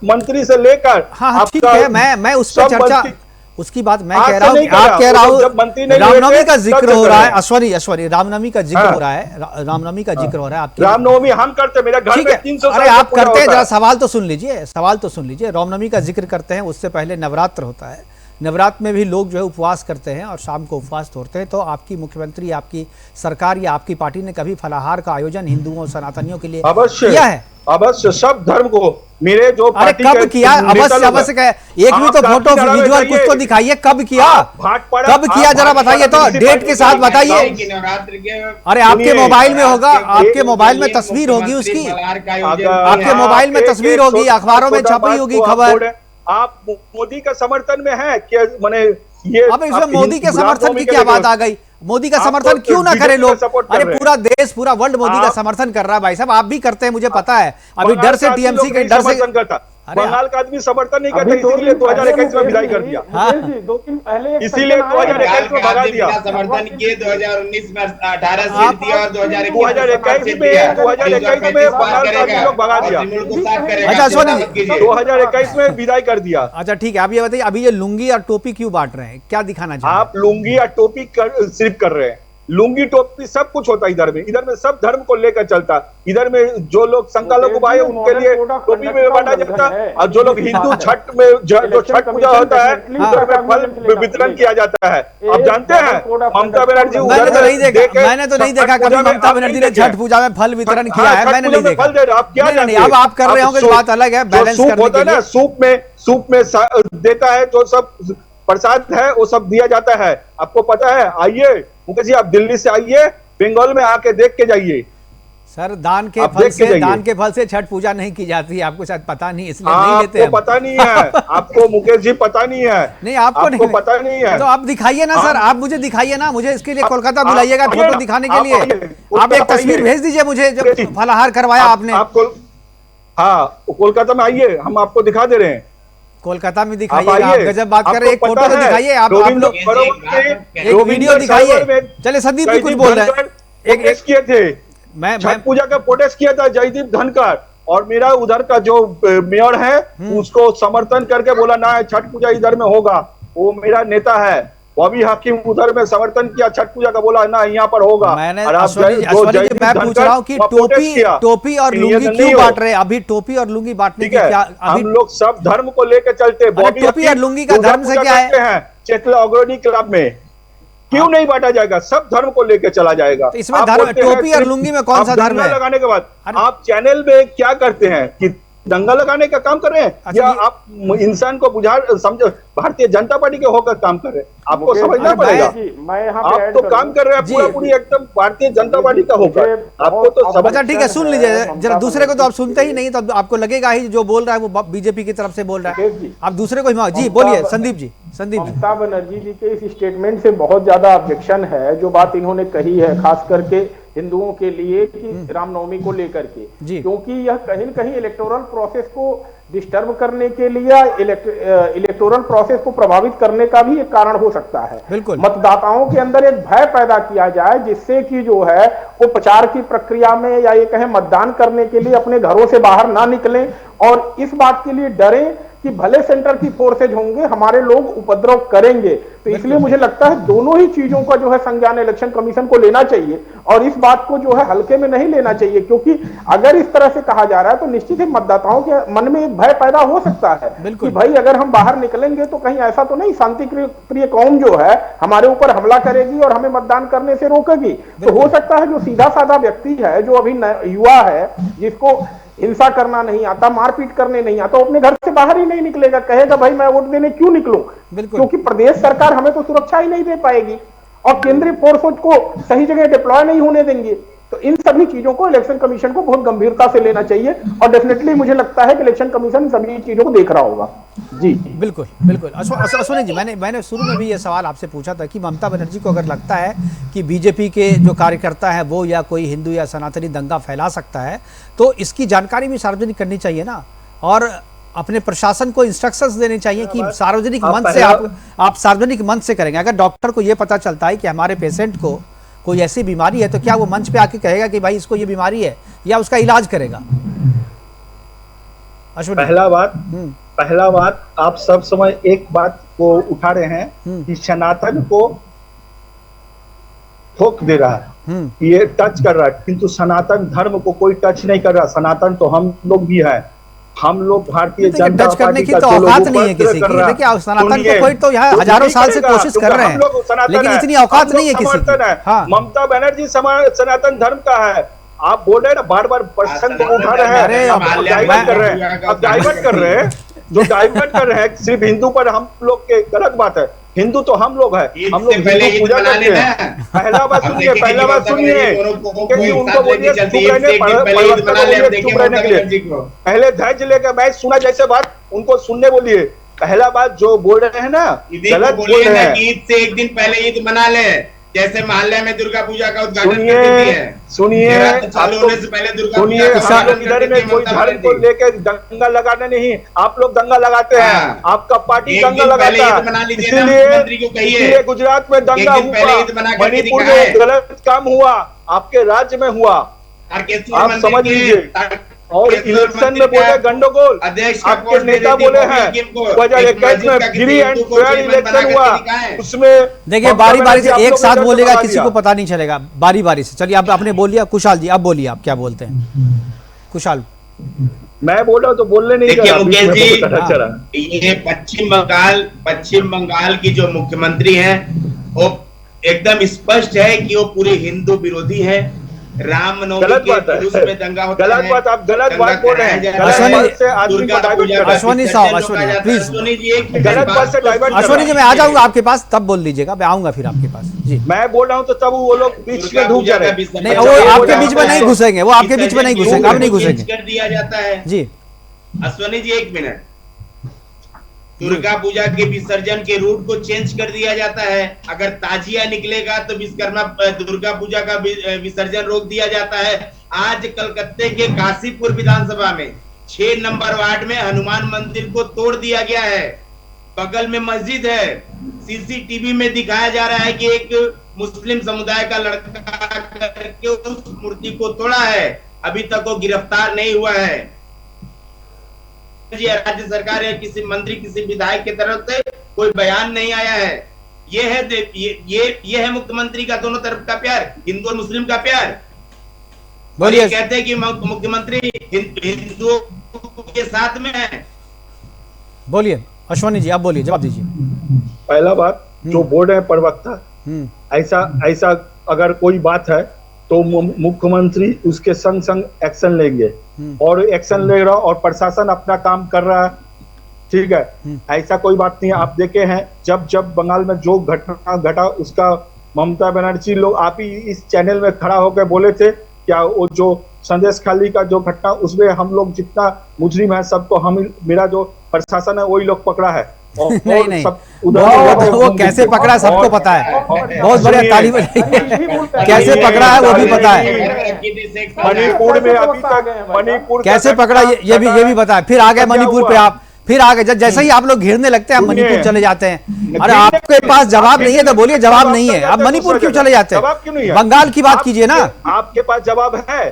मंत्री से लेकर, हाँ ठीक है, मैं उस पर चर्चा, उसकी बात मैं कह रहा हूँ, आप कह रहा हूँ रामनवमी का जिक्र हो रहा है। अश्वनी, रामनवमी का जिक्र हो रहा है, रामनवमी का जिक्र हो रहा है आपकी। रामनवमी हम करते, मेरा घर में 300 अरे आप करते हैं, जरा सवाल तो सुन लीजिए। रामनवमी का जिक्र करते हैं, उससे पहले नवरात्र होता है। नवरात्र में भी लोग जो है उपवास करते हैं और शाम को उपवास तोड़ते हैं। तो आपकी मुख्यमंत्री, आपकी सरकार या आपकी पार्टी ने कभी फलाहार का आयोजन हिंदुओं और सनातनियों के लिए किया है? अवश्य, सब धर्म को। मेरे जो अरे कब किया? अवश्य एक भी तो फोटो विजुअल कुछ तो दिखाइए, कब किया, कब किया, जरा बताइए तो, डेट के साथ बताइए। अरे आपके मोबाइल में होगा, आपके मोबाइल में तस्वीर होगी उसकी, आपके मोबाइल में तस्वीर होगी, अखबारों में छपी होगी खबर। आप मोदी का समर्थन में है क्या? माने ये अब इसमें मोदी के समर्थन की क्या बात आ गई? मोदी का समर्थन क्यों ना करे लोग? अरे पूरा देश, पूरा वर्ल्ड मोदी का समर्थन कर रहा है भाई साहब, आप भी करते हैं, मुझे पता है। अभी डर से टीएमसी के डर से करता, बंगाल का आदमी समर्थन नहीं करता, इसीलिए 2021 में विदाई कर दिया। 2 दिन पहले इसीलिए 2021 में भगा दिया। समर्थन किए 2019 में 18 सीट दिया और 2021 में बंगाल का आदमी लोग भगा दिया। अच्छा अश्वनी जी, 2021 में विदाई कर दिया। अच्छा ठीक है, अब ये बताइए, अभी ये लुंगी और टोपी क्यों बांट रहे हैं, क्या दिखाना चाह रहे हैं? आप लुंगी या टोपी सिर्फ कर रहे हैं, लुंगी टोपी सब कुछ होता है इधर में सब धर्म को लेकर चलता। इधर में जो लोग संख्यालघु भाई उनके लिए टोपी में बांटा जाता है, और जो लोग हिंदू छठ में जो छठ पूजा होता है उधर में फल वितरण किया जाता है। आप जानते हैं ममता बनर्जी मैंने तो नहीं देखा कभी ममता बनर्जी ने छठ पूजा में फल वितरण किया है, मैंने नहीं देखा। फल दे रहे आप क्या जानते हैं? अब आप कर रहे होंगे, बात अलग है, बैलेंस करने के लिए। सूप में देता है, जो सब प्रसाद है वो सब दिया जाता है, आपको पता है। आइए मुकेश जी, आप दिल्ली से आइए, बंगाल में आके देख के जाइए। सर दान के फल से छठ पूजा नहीं की जाती है, आपको शायद पता नहीं, इसलिए नहीं लेते। आपको पता नहीं है, आपको मुकेश जी पता नहीं है। नहीं आपको नहीं पता नहीं है, तो आप दिखाइए ना सर, आप मुझे दिखाइए ना, मुझे इसके लिए कोलकाता बुलाइएगा फोटो दिखाने के लिए। आप एक तस्वीर भेज दीजिए मुझे, जब फलाहार करवाया आपने। हाँ कोलकाता में आइए, हम आपको दिखा दे रहे हैं। कोलकाता में दिखाइएगा, आप गजब बात कर रहे हैं, एक फोटो तो दिखाइए आप लोग, एक वीडियो दिखाइए। चले संदीप जी कुछ बोल रहे हैं, एक किए थे, मैं छठ पूजा का प्रोटेस्ट किया था जयदीप धनखड़, और मेरा उधर का जो मेयर है उसको समर्थन करके बोला ना छठ पूजा इधर में होगा, वो मेरा नेता है। बॉबी हाकिम उधर में समर्थन किया छठ पूजा का, बोला ना यहाँ पर होगा। मैंने मैं पूछ रहा हूँ कि टोपी और लुंगी क्यों बांट रहे हैं? अभी टोपी और लुंगी बांटने की क्या? हम लोग सब धर्म को लेकर चलते हैं। टोपी और लुंगी का धर्म से क्या है? चेतला अग्रणी क्लब में क्यों नहीं बांटा जाएगा? सब धर्म को लेकर चला जाएगा। तो इसमें धर्म, टोपी और लुंगी में कौन सा धर्म है? लगाने के बाद आप चैनल में क्या करते हैं कि दंगा लगाने का काम कर रहे हैं, या आप इंसान को बुझा समझो भारतीय जनता पार्टी के होकर काम कर रहे हैं? आपको समझना पड़ेगा। आप तो काम कर रहे हैं पूरी एकदम भारतीय जनता पार्टी का होकर, आपको तो समझ। अच्छा ठीक है, सुन लीजिए जरा, दूसरे को तो आप सुनते ही नहीं, तो आपको लगेगा ही जो बोल रहा है वो बीजेपी की तरफ से बोल रहा है, आप दूसरे को जी बोलिए। संदीप जी, ममता बनर्जी जी के इस स्टेटमेंट से बहुत ज्यादा ऑब्जेक्शन है, जो बात इन्होंने कही है, खास करके हिंदुओं के लिए कि रामनवमी को लेकर के, क्योंकि यह कहीं न कहीं इलेक्टोरल प्रोसेस को डिस्टर्ब करने के लिए, इलेक्टोरल प्रोसेस को प्रभावित करने का भी एक कारण हो सकता है। मतदाताओं के अंदर एक भय पैदा किया जाए जिससे कि जो है वो प्रचार की प्रक्रिया में या ये कहें मतदान करने के लिए अपने घरों से बाहर ना निकलें और इस बात के लिए डरें कि भले सेंटर की फोर्सेज होंगे, हमारे लोग उपद्रव करेंगे। तो इसलिए मुझे लगता है दोनों ही चीजों का जो है संज्ञान इलेक्शन कमीशन को लेना चाहिए और इस बात को जो है हल्के में नहीं लेना चाहिए, क्योंकि अगर इस तरह से कहा जा रहा है तो निश्चित ही मतदाताओं के मन में एक भय पैदा हो सकता है कि भाई अगर हम बाहर निकलेंगे तो कहीं ऐसा तो नहीं शांति प्रिय कौम जो है हमारे ऊपर हमला करेगी और हमें मतदान करने से रोकेगी। तो हो सकता है जो सीधा साधा व्यक्ति है, जो अभी युवा है, जिसको हिंसा करना नहीं आता, मारपीट करने नहीं आता, अपने घर से बाहर ही नहीं निकलेगा, कहेगा भाई मैं वोट देने क्यों निकलूं, क्योंकि प्रदेश सरकार हमें तो सुरक्षा ही नहीं दे पाएगी और केंद्रीय फोर्स को सही जगह डिप्लॉय नहीं होने देंगे। तो इन सभी चीजों को इलेक्शन कमीशन को बहुत गंभीरता से लेना चाहिए और डेफिनेटली मुझे लगता है कि इलेक्शन कमीशन सभी चीजों को देख रहा होगा। जी बिल्कुल बिल्कुल। अश्विनी जी, मैंने शुरू में भी ये सवाल आपसे पूछा था कि ममता बनर्जी को अगर लगता है कि बीजेपी के जो कार्यकर्ता है वो या कोई हिंदू या सनातनी दंगा फैला सकता है तो इसकी जानकारी भी सार्वजनिक करनी चाहिए ना, और अपने प्रशासन को इंस्ट्रक्शंस देने चाहिए कि सार्वजनिक मंच से आप सार्वजनिक मंच से करेंगे। अगर डॉक्टर को ये पता चलता है कि हमारे पेशेंट को कोई ऐसी बीमारी है तो क्या वो मंच पे आके कहेगा कि भाई इसको ये बीमारी है या उसका इलाज करेगा? पहला बात आप सब समय एक बात को उठा रहे हैं कि सनातन को ठोक दे रहा है, ये टच कर रहा है, किंतु सनातन धर्म को कोई टच नहीं कर रहा। सनातन तो हम लोग भी है, हम लोग भारतीय जनता टच करने की तो औकात नहीं है किसी की। देखिए सनातन को कोई तो यहाँ हजारों साल से कोशिश कर रहे हैं, लेकिन इतनी औकात नहीं है किसी की। ममता बनर्जी सनातन धर्म का है, आप बोल रहे हैं ना, बार बार प्रश्न को उठा रहे हैं, अब डाइवर्ट कर रहे हैं, जो डाइवर्ट कर रहे हैं सिर्फ हिंदू पर हम लोग के, गलत बात है। हिंदू तो हम लोग हैं, हम लोग हिंदू पूजा करते हैं। पहला बात सुनिए, क्योंकि उनको बोलिए चुप रहने के लिए, पहले धैर्य लेकर मैं सुना जैसे बात उनको सुनने बोलिए। पहला बात जो बोल रहे हैं ना, गलत बोल रहे हैं। ईद से एक दिन पहले ईद मना ले, जैसे मोहल्ले में दुर्गा पूजा का उद्घाटन कर देती है। सुनिए, चालू होने से पहले दुर्गा पूजा इधर में कोई धर्म को लेकर दंगा लगाने नहीं, आप लोग दंगा लगाते हैं, आपका पार्टी दंगा लगाता है, इसीलिए गुजरात में दंगा हुआ, मणिपुर में गलत काम हुआ, आपके राज्य में हुआ, आप समझ लीजिए। और इलेक्शन में बोले गंडगोल, आपके नेता बोले हैं 2021 में फ्री एंड फेयर इलेक्शन हुआ, उसमें देखिए बारी बारी से एक साथ बोलेगा, किसी को पता नहीं चलेगा, बारी बारी से। चलिए आपने बोल लिया, कुशाल जी आप बोलिए, आप क्या बोलते हैं? कुशाल, मैं बोल रहा हूँ तो बोलने नहीं। देखिए मुकेश जी, ये पश्चिम बंगाल की जो मुख्यमंत्री हैं वो एकदम स्पष्ट है कि वो पूरी हिंदू विरोधी है। रामनवमी के जुलूस में दंगा होता है, गलत बात, आप गलत बात बोल रहे हैं। अश्विनी साहब, अश्विनी प्लीज, गलत बात से डाइवर्ट। अश्विनी जी मैं आ जाऊंगा आपके पास, तब बोल लीजिएगा, मैं आऊंगा फिर आपके पास। जी मैं बोल रहा हूँ तो तब वो लोग बीच में ढूंढ जा रहे हैं। नहीं, वो आपके बीच में नहीं घुसेंगे, वो आपके बीच में नहीं घुसेंगे, अब नहीं घुसेंगे। कर दिया जाता है जी। अश्विनी जी एक मिनट, दुर्गा पूजा के विसर्जन के रूट को चेंज कर दिया जाता है। अगर ताजिया निकलेगा तो विश्वकर्मा दुर्गा पूजा का विसर्जन रोक दिया जाता है। आज कलकत्ते के काशीपुर विधानसभा में 6 नंबर वार्ड में हनुमान मंदिर को तोड़ दिया गया है, बगल में मस्जिद है, सीसीटीवी में दिखाया जा रहा है कि एक मुस्लिम समुदाय का लड़का करके उस मूर्ति को तोड़ा है, अभी तक वो गिरफ्तार नहीं हुआ है। राज्य सरकार या किसी मंत्री किसी विधायक की तरफ से कोई बयान नहीं आया है। ये है मुख्यमंत्री का दोनों तरफ का प्यार, हिंदू और मुस्लिम का प्यार। बोलिए, कहते हैं कि मुख्यमंत्री हिंदुओं के साथ में है। बोलिए अश्विनी जी, आप बोलिए, जवाब दीजिए। पहला बात जो बोल रहे हैं प्रवक्ता, ऐसा अगर कोई बात है तो मुख्यमंत्री उसके संग संग एक्शन लेंगे और एक्शन ले रहा और प्रशासन अपना काम कर रहा है, ठीक है, ऐसा कोई बात नहीं है। आप देखे हैं जब बंगाल में जो घटना घटा उसका ममता बनर्जी लोग, आप ही इस चैनल में खड़ा होकर बोले थे क्या, वो जो संदेश खाली का जो घटना, उसमें हम लोग जितना मुजरिम है सबको हम, मेरा जो प्रशासन है वही लोग पकड़ा है। नहीं नहीं, सब वो कैसे पकड़ा सबको पता है, बहुत बढ़िया, ताली बजाइए। कैसे पकड़ा है वो भी पता है, मणिपुर में अभी तक मणिपुर कैसे पकड़ा ये भी पता है। फिर आ गए मणिपुर पे आप, फिर आ गए, जैसे ही आप लोग घिरने लगते हैं आप मणिपुर चले जाते हैं। अरे आपके पास जवाब नहीं है तो बोलिए जवाब नहीं है, आप मणिपुर क्यों चले जाते हैं? बंगाल की बात कीजिए ना। आपके पास जवाब है?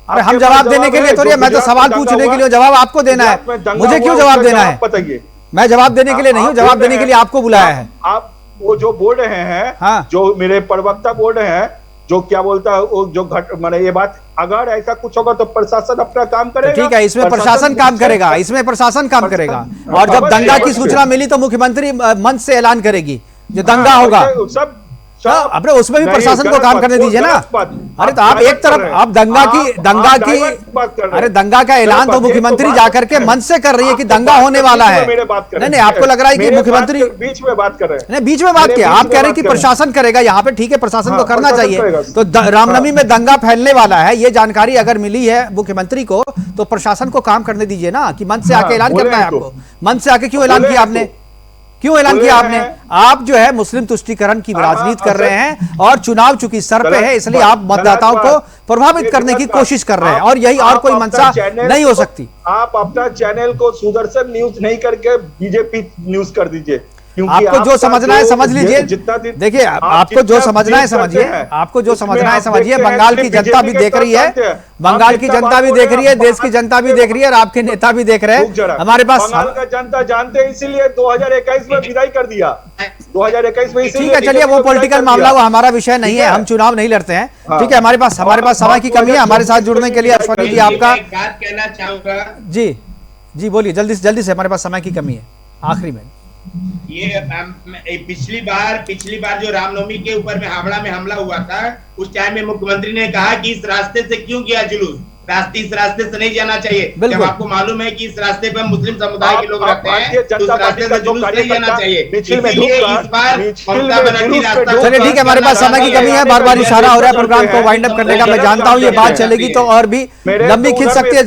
अरे हम जवाब देने के लिए थोड़ी, मैं तो सवाल पूछने के लिए, जवाब आपको देना है, मुझे क्यों जवाब देना है? बताइए। मैं जवाब देने के लिए नहीं हूँ, जवाब देने के लिए आपको बुलाया है। आप वो जो बोल रहे हैं, हाँ। जो मेरे प्रवक्ता बोल रहे हैं, जो क्या बोलता है वो जो मैंने ये बात, अगर ऐसा कुछ होगा तो प्रशासन अपना काम करेगा। तो ठीक है, इसमें प्रशासन काम करेगा, इसमें प्रशासन काम करेगा। और जब दंगा की सूचना मिली तो मुख्यमंत्री मंच से ऐलान करेगी जो दंगा होगा सब अपने, उसमें भी प्रशासन को काम करने दीजिए ना। अरे तो आप एक तरफ आप दंगा की अरे दंगा का ऐलान तो मुख्यमंत्री जाकर के मंच से कर रही है कि दंगा होने वाला है। नहीं, आपको लग रहा है कि मुख्यमंत्री बीच में बात कर रहे हैं? नहीं, बीच में बात किया, आप कह रहे हैं कि प्रशासन करेगा यहाँ पे, ठीक है, प्रशासन को करना चाहिए। तो रामनवमी में दंगा फैलने वाला है, ये जानकारी अगर मिली है मुख्यमंत्री को तो प्रशासन को काम करने दीजिए ना, कि मंच से आके ऐलान करना है आपको। मंच से आके क्यों ऐलान किया आपने? क्यों ऐलान किया आपने? आप जो है मुस्लिम तुष्टीकरण की राजनीति कर रहे हैं और चुनाव चूंकि सर पे है, इसलिए आप मतदाताओं को प्रभावित करने की कोशिश कर रहे हैं, और यही और कोई मंशा नहीं हो सकती। आप अपना चैनल को सुदर्शन न्यूज नहीं करके बीजेपी न्यूज कर दीजिए। आपको जो समझना है समझ लीजिए, देखिए आपको जो समझना है समझिए, आपको जो समझना है समझिए। बंगाल की जनता भी देख रही है, बंगाल की जनता भी देख रही है, देश की जनता भी देख रही है, और आपके नेता भी देख रहे हैं। हमारे पास बंगाल का जनता जानते हैं, इसीलिए 2021 में विदाई कर दिया। 2021 में ठीक है, चलिए वो पॉलिटिकल मामला, वो हमारा विषय नहीं है, हम चुनाव नहीं लड़ते हैं। ठीक है, हमारे पास समय की कमी है। हमारे साथ जुड़ने के लिए अश्वनी जी आपका, बात कहना चाहूंगा। जी बोलिए, जल्दी से, हमारे पास समय की कमी है आखिरी में। ये पिछली बार जो रामनवमी के ऊपर में हावड़ा में हमला हुआ था, उस टाइम में मुख्यमंत्री ने कहा कि इस रास्ते से क्यों किया जुलूस, इस रास्ते से नहीं जाना चाहिए। जब आपको मालूम है कि इस रास्ते पर मुस्लिम समुदाय के लोग रहते हैं, तो उस रास्ते से जुलूस नहीं जाना चाहिए। इसीलिए इस बार ममता बनर्जी रास्ता, चलिए ठीक है, हमारे पास समय की कमी है, बार बार इशारा हो रहा है प्रोग्राम को वाइंड अप करने का। मैं जानता हूँ ये बात चलेगी तो और भी लंबी खिंच सकती है।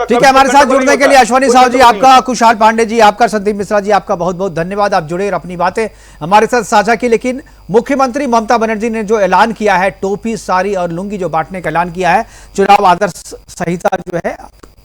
ठीक है, हमारे साथ जुड़ने के लिए अश्वनी साहू जी आपका, कुशाल पांडे जी आपका, संदीप मिश्रा जी आपका बहुत बहुत धन्यवाद। आप जुड़े और अपनी बातें हमारे साथ साझा की। लेकिन मुख्यमंत्री ममता बनर्जी ने जो ऐलान किया है, टोपी, साड़ी और लुंगी जो बांटने का ऐलान किया है, चुनाव आदर्श संहिता जो है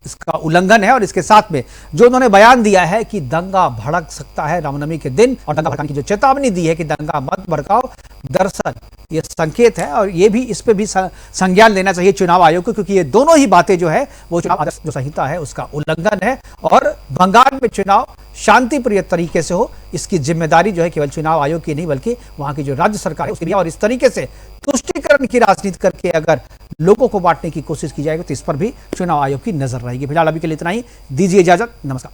इसका उल्लंघन है। और इसके साथ में जो उन्होंने बयान दिया है कि दंगा भड़क सकता है रामनवमी के दिन, और दंगा भड़काने की जो चेतावनी दी है कि दंगा मत भड़काओ, दरअसल ये संकेत है, और ये भी, इस पे भी संज्ञान लेना चाहिए चुनाव आयोग को, क्योंकि ये दोनों ही बातें जो है वो चुनाव आदर्श जो संहिता है उसका उल्लंघन है। और बंगाल में चुनाव शांतिप्रिय तरीके से हो, इसकी जिम्मेदारी जो है केवल चुनाव आयोग की नहीं बल्कि वहां की जो राज्य सरकार है उसकी भी। और इस तरीके से तुष्टीकरण की राजनीति करके अगर लोगों को बांटने की कोशिश की जाएगी तो इस पर भी चुनाव आयोग की नजर रहेगी। फिलहाल अभी के लिए इतना ही, दीजिए इजाजत, नमस्कार।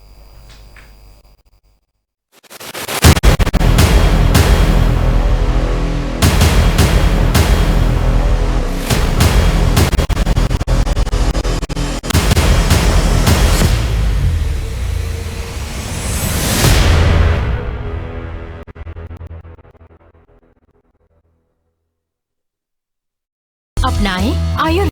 अपनाएं आयुर्वेद।